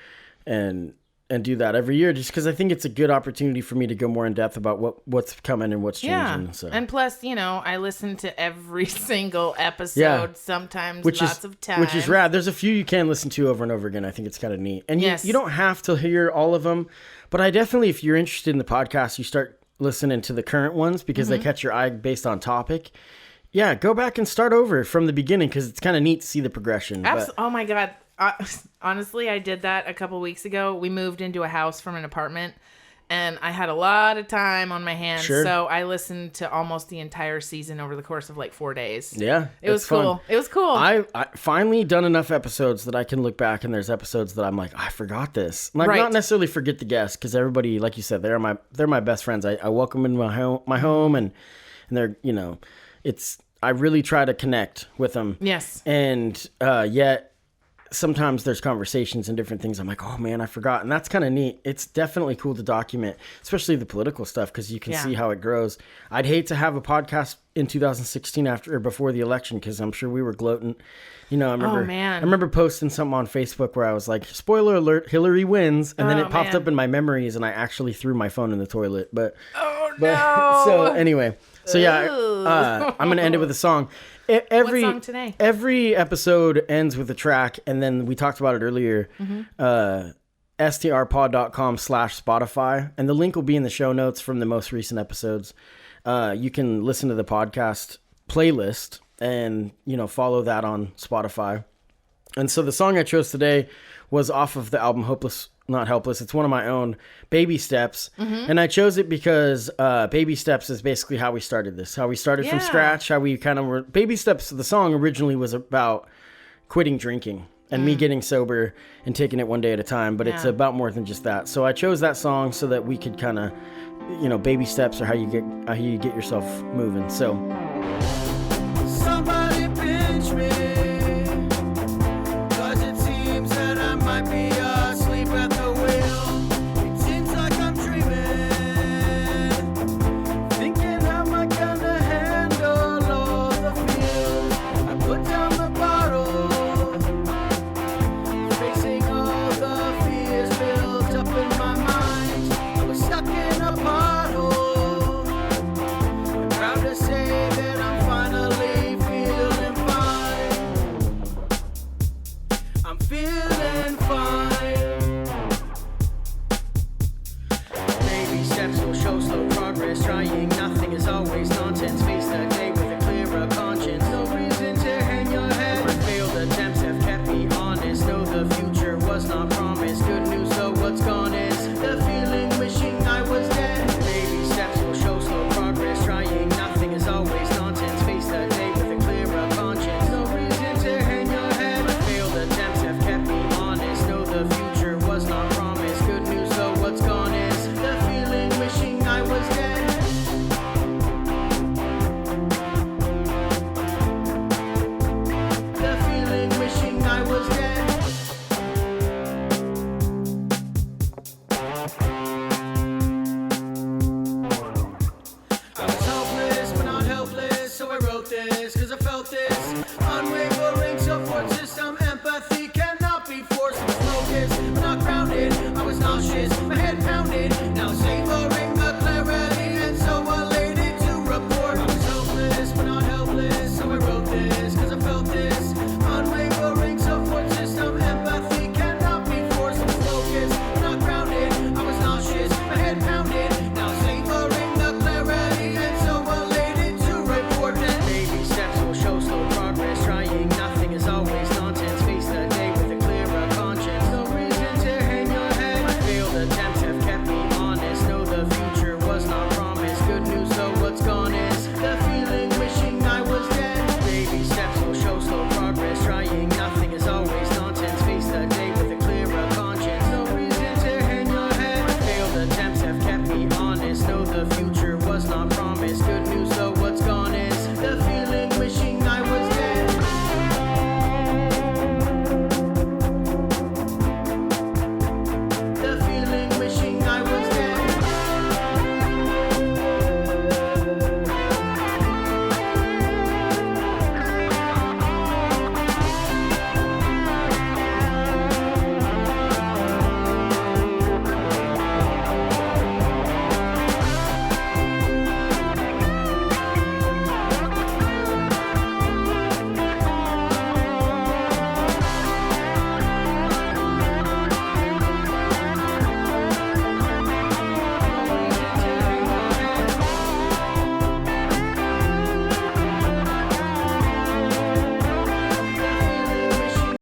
and do that every year, just because I think it's a good opportunity for me to go more in depth about what's coming and what's changing. Yeah. So. And plus, you know, I listen to every single episode, sometimes lots of times. Which is rad. There's a few you can listen to over and over again. I think it's kind of neat. And Yes. you don't have to hear all of them, but I definitely, if you're interested in the podcast, you start listening to the current ones because they catch your eye based on topic. Yeah, go back and start over from the beginning because it's kind of neat to see the progression. But, Oh my God. Honestly, I did that a couple weeks ago. We moved into a house from an apartment and I had a lot of time on my hands. Sure. So I listened to almost the entire season over the course of like 4 days. yeah, It was it's fun. cool. It was cool. I finally done enough episodes that I can look back and there's episodes that I'm like, I forgot this. Like, Right. not necessarily forget the guests because everybody, like you said, they're my best friends. I welcome them in my home and they're, you know, I really try to connect with them. Yes. And yet sometimes there's conversations and different things. I'm like, oh man, I forgot. And that's kind of neat. It's definitely cool to document, especially the political stuff, because you can see how it grows. I'd hate to have a podcast in 2016 after or before the election, because I'm sure we were gloating. You know, I remember posting something on Facebook where I was like, spoiler alert, Hillary wins. And then it popped up in my memories and I actually threw my phone in the toilet. But so anyway, so yeah, I'm going to end it with a song. What song today? Every episode ends with a track, and then we talked about it earlier. STRPOD.com/Spotify, and the link will be in the show notes from the most recent episodes. You can listen to the podcast playlist and follow that on Spotify. And so the song I chose today was off of the album Hopeless, Not Helpless. It's one of my own, Baby Steps. And I chose it because Baby Steps is basically how we started this, how we started from scratch, how we kind of were. Baby Steps, the song originally was about quitting drinking and me getting sober and taking it one day at a time. But it's about more than just that. So I chose that song so that we could kind of, baby steps are how you get yourself moving. So